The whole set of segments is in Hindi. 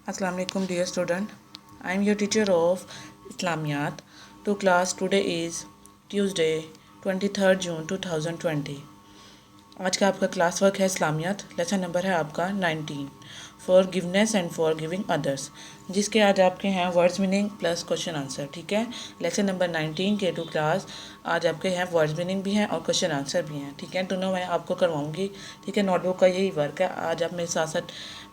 Assalamu alaikum dear student. I am your teacher of Islamiyat. To class today is Tuesday 23rd June 2020. आज का आपका क्लास वर्क है इस्लामियात। लेसन नंबर है आपका 19 for givenness and for giving others, जिसके आज आपके हैं words meaning plus question answer. ठीक है, लेसन नंबर 19 के टू क्लास आज आपके हैं वर्ड्स मीनिंग भी हैं और क्वेश्चन आंसर भी हैं। ठीक है, दोनों मैं आपको करवाऊंगी। ठीक है, नोटबुक का यही वर्क है। आज आप मेरे साथ साथ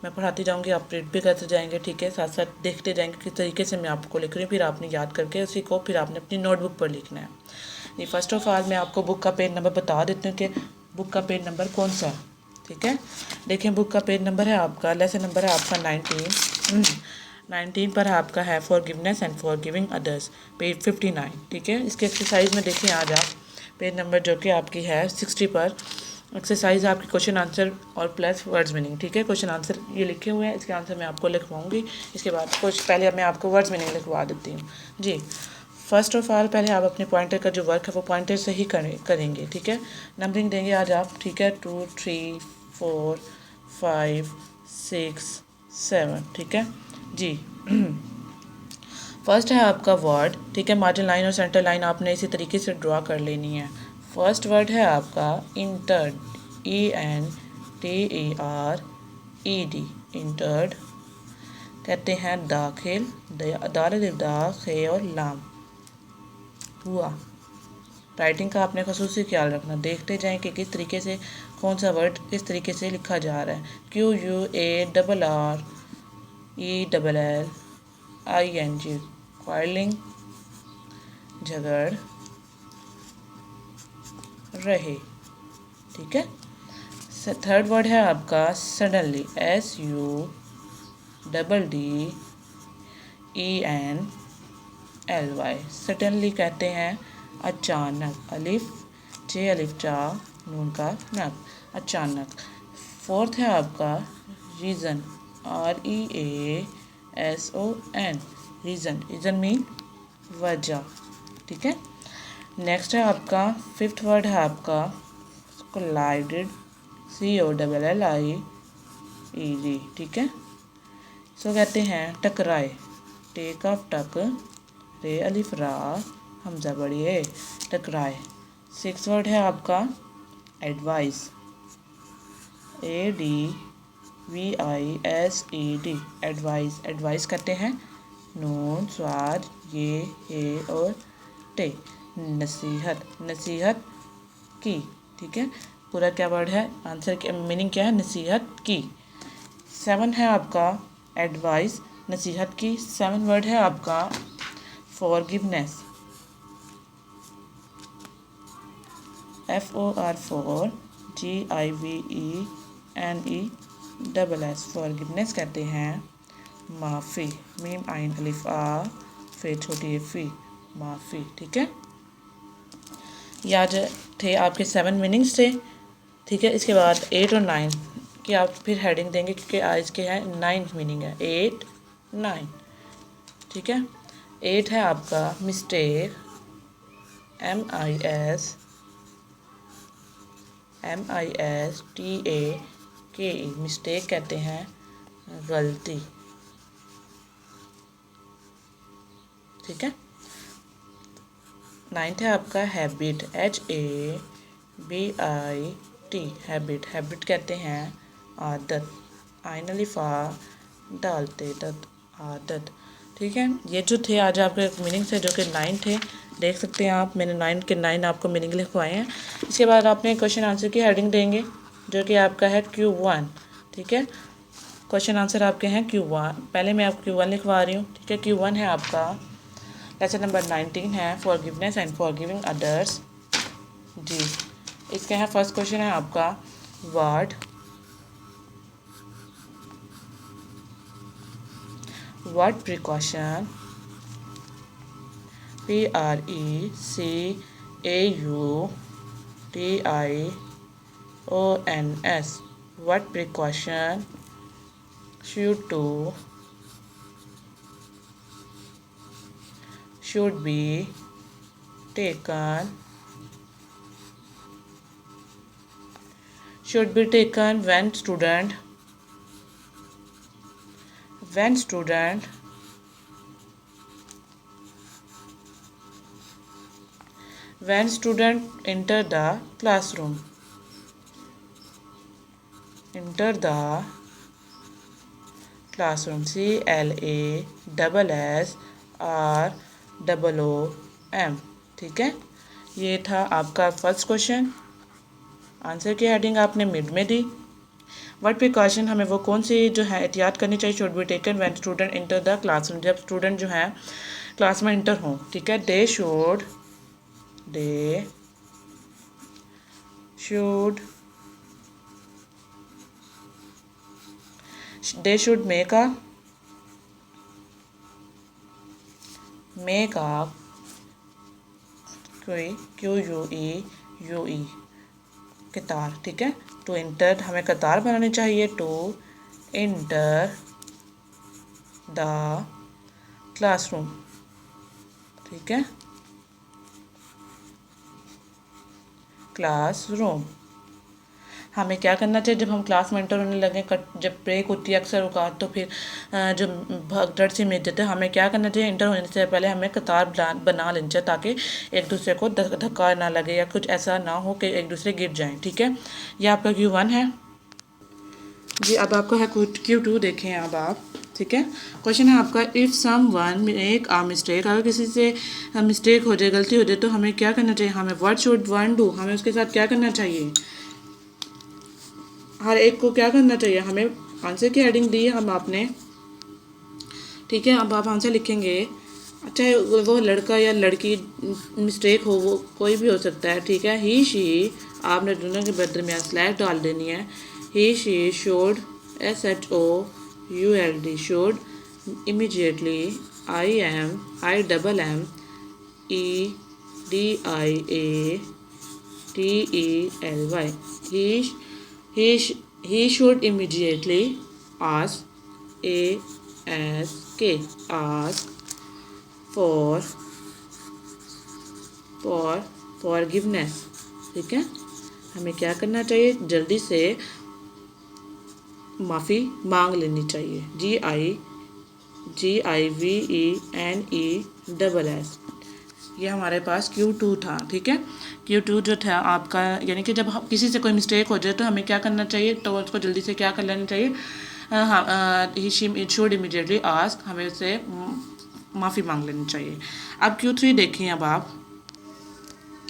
मैं पढ़ाती जाऊंगी, आप रीड भी करते जाएंगे। ठीक है, साथ साथ देखते जाएंगे किस तरीके से मैं आपको लिख रही हूँ, फिर आपने याद करके उसी को फिर आपने अपनी नोटबुक पर लिखना है। ये फर्स्ट ऑफ ऑल मैं आपको बुक का पेज नंबर बता देती हूँ कि बुक का पेज नंबर कौन सा है। ठीक है, देखिए बुक का पेज नंबर है आपका, लेसन नंबर है आपका 19 पर आपका है for givenness and for giving others, page 59। ठीक है, इसके एक्सरसाइज में देखिए आज आप पेज नंबर जो कि आपकी है 60 पर एक्सरसाइज आपकी क्वेश्चन आंसर और प्लस वर्ड्स मीनिंग। ठीक है, क्वेश्चन आंसर ये लिखे हुए हैं, इसके आंसर मैं आपको लिखवाऊंगी। इसके बाद कुछ पहले मैं आपको वर्ड्स मीनिंग लिखवा देती हूँ जी। फर्स्ट ऑफ ऑल पहले आप अपने पॉइंटर का जो वर्क है वो पॉइंटर से ही करेंगे। ठीक है, नंबरिंग देंगे आज आप। ठीक है, 2 3 4 5 6 7। ठीक है जी। फर्स्ट है आपका वर्ड। ठीक है, मार्जिन लाइन और सेंटर लाइन आपने इसी तरीके से ड्रॉ कर लेनी है। फर्स्ट वर्ड है आपका इंटर्ड, ENTERED। इंटर्ड कहते हैं दाखिल, दाखिल और लाम हुआ। राइटिंग का आपने खसूसी ख्याल रखना, देखते जाएं कि किस तरीके से कौन सा वर्ड किस तरीके से लिखा जा रहा है। QUARRELLING, क्वारलिंग झगड़ रहे। ठीक है, थर्ड वर्ड है आपका सडनली, SUDDENLY। सडनली कहते हैं अचानक, अलिफ चे अलिफ चा नून का नक, अचानक। फोर्थ है आपका reason, REASON, reason. Reason mean वजह। ठीक है, नेक्स्ट है आपका फिफ्थ वर्ड है आपका कोलाइडेड, COLLIED। ठीक है, सो कहते हैं टकराए, टेक ऑफ टक रे अलिफ रा हमजा बड़ी है, टकराए। सिक्स वर्ड है आपका एडवाइस, ADVISED, एडवाइस। एडवाइस कहते हैं नून स्वाद ये हे और टे, नसीहत, नसीहत की। ठीक है, पूरा क्या वर्ड है, आंसर की मीनिंग क्या है, नसीहत की। सेवन है आपका एडवाइस, नसीहत की। सेवन वर्ड है आपका फॉरगिवनेस, FOR GIVENESS, फॉरगिवनेस कहते हैं माफ़ी, मीम आइन अलिफ आ फिर छोटी फी, माफ़ी। ठीक है, ये आज थे आपके 7 मीनिंग्स थे। ठीक है, इसके बाद 8 और 9 की आप फिर हेडिंग देंगे क्योंकि आज के हैं 9 मीनिंग है, 8 9। ठीक है, 8 है आपका मिस्टेक, MISTAKE, मिस्टेक कहते हैं गलती। ठीक है, 9th है आपका हैबिट, HABIT, हैबिट। हैबिट कहते हैं आदत, आइन अलिफा डालते दत, आदत। ठीक है, ये जो थे आज आपके मीनिंग थे जो कि 9 थे, देख सकते हैं आप, मैंने 9 के 9 आपको मीनिंग लिखवाए हैं। इसके बाद आपने क्वेश्चन आंसर की हेडिंग देंगे जो कि आपका है Q1। ठीक है, क्वेश्चन आंसर आपके हैं Q1। पहले मैं आपको Q1 लिखवा रही हूँ। ठीक है, Q1 है आपका लेसन नंबर 19 है फॉरगिवनेस एंड फॉरगिविंग अदर्स जी। इसका है फर्स्ट क्वेश्चन है आपका what precaution, PRECAUTIONS, what precaution should be taken when when student enter the classroom. Enter the classroom. CLASSROOM. ठीक है, ये था आपका फर्स्ट क्वेश्चन। आंसर की हेडिंग आपने मिड में दी। व्हाट प्रिकॉशन, हमें वो कौन सी जो है एहतियात करनी चाहिए, should be taken when student enter the classroom, जब स्टूडेंट जो है क्लास में इंटर हों। ठीक है, they should make a QUE कतार। ठीक है, टू इंटर हमें कतार बनानी चाहिए, टू इंटर द क्लासरूम। ठीक है, क्लासरूम। हमें क्या करना चाहिए जब हम क्लास में इंटर होने लगे, जब ब्रेक होती है अक्सर औकात, तो फिर जो भगदड़ सी मिल जाते हैं, हमें क्या करना चाहिए, इंटर होने से पहले हमें कतार बना लेनी चाहिए ताकि एक दूसरे को धक्का ना लगे या कुछ ऐसा ना हो कि एक दूसरे गिर जाएं। ठीक है, ये आपका Q1 है जी। अब आपका है Q2, देखें अब आप। ठीक है, क्वेश्चन है आपका, if someone make a mistake, अगर किसी से मिस्टेक हो जाए, गलती हो जाए, तो हमें क्या करना चाहिए, हमें व्हाट शुड वन डू, हमें उसके साथ क्या करना चाहिए, हर एक को क्या करना चाहिए। हमें आंसर की हेडिंग दी है हम आपने। ठीक है, अब आप आंसर लिखेंगे, चाहे वो लड़का या लड़की मिस्टेक हो, वो कोई भी हो सकता है। ठीक है, ही शी, आपने दोनों के दरमियान स्लैश डाल देनी है। He she should SHOULD should immediately IMEDIA TELY he should immediately ask for forgiveness। ठीक है, हमें क्या करना चाहिए, जल्दी से माफ़ी मांग लेनी चाहिए। GIVENESS। ये हमारे पास Q2 था। ठीक है, Q2 जो था आपका, यानी कि जब किसी से कोई मिस्टेक हो जाए तो हमें क्या करना चाहिए, तो उसको जल्दी से क्या कर लेना चाहिए, ही शुड इमीडिएटली आस्क, हमें उससे माफ़ी मांग लेनी चाहिए। अब Q3 देखें। अब आप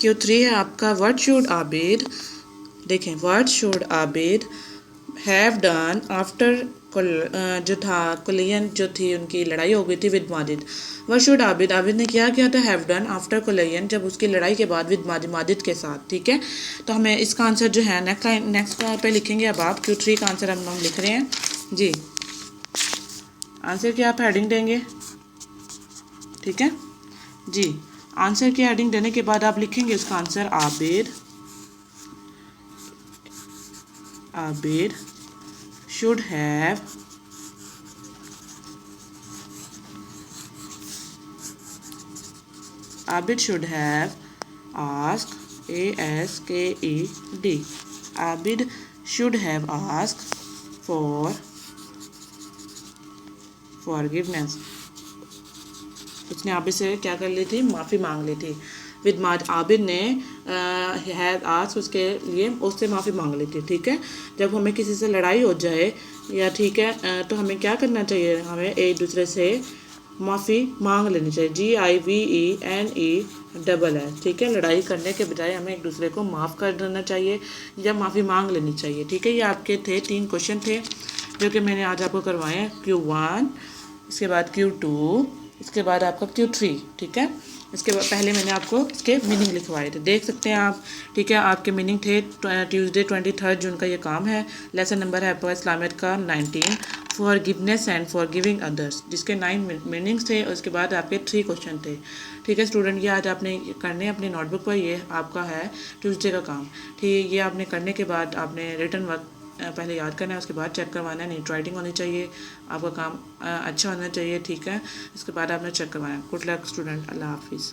Q3 है आपका, व्हाट शुड आबिद, देखें, what should Abid have done after जो था कुलियन जो थी, उनकी लड़ाई हो गई थी with Majid. What should Abid, Abid ने क्या किया था, हैव डन आफ्टर कुलियन, जब उसकी लड़ाई के बाद विद माजिद के साथ। ठीक है, तो हमें इसका आंसर जो है नेक्स्ट पे लिखेंगे। अब आप Q3 का आंसर हम लिख रहे हैं जी। आंसर की आप हेडिंग देंगे। ठीक है जी, आंसर की हेडिंग देने के बाद आप लिखेंगे उसका answer, Abid should have asked Abid should have asked for forgiveness। उसने आबिद से क्या कर ली थी, माफ़ी मांग ली थी। आबिद ने हैड आस्क, उसके लिए उससे माफ़ी मांग ली थी। ठीक है, जब हमें किसी से लड़ाई हो जाए या ठीक है तो हमें क्या करना चाहिए, हमें एक दूसरे से माफ़ी मांग लेनी चाहिए। GIVENESS। ठीक है, लड़ाई करने के बजाय हमें एक दूसरे को माफ़ कर देना चाहिए या माफ़ी मांग लेनी चाहिए। ठीक है, ये आपके थे 3 क्वेश्चन थे जो कि मैंने आज आपको करवाए हैं। Q1, इसके बाद Q2, इसके बाद आपका Q3। ठीक है, इसके बाद पहले मैंने आपको इसके मीनिंग लिखवाए थे, देख सकते हैं आप। ठीक है, आपके मीनिंग थे ट्यूसडे 23 जून का ये काम है। लेसन नंबर है आपका इस्लामियत का 19, फॉरगिवनेस एंड फॉरगिविंग अदर्स, जिसके 9 मीनिंग्स थे। और उसके बाद आपके 3 क्वेश्चन थे। ठीक है स्टूडेंट, ये आज आपने करने अपनी नोटबुक पर, ये आपका है ट्यूसडे का काम। ठीक, ये आपने करने के बाद आपने रिटर्न वर्क पहले याद करना है, उसके बाद चेक करवाना है। नीट राइटिंग होनी चाहिए, आपका काम अच्छा होना चाहिए। ठीक है, इसके बाद आपने चेक करवाना है। गुड लक स्टूडेंट, अल्लाह हाफिज़।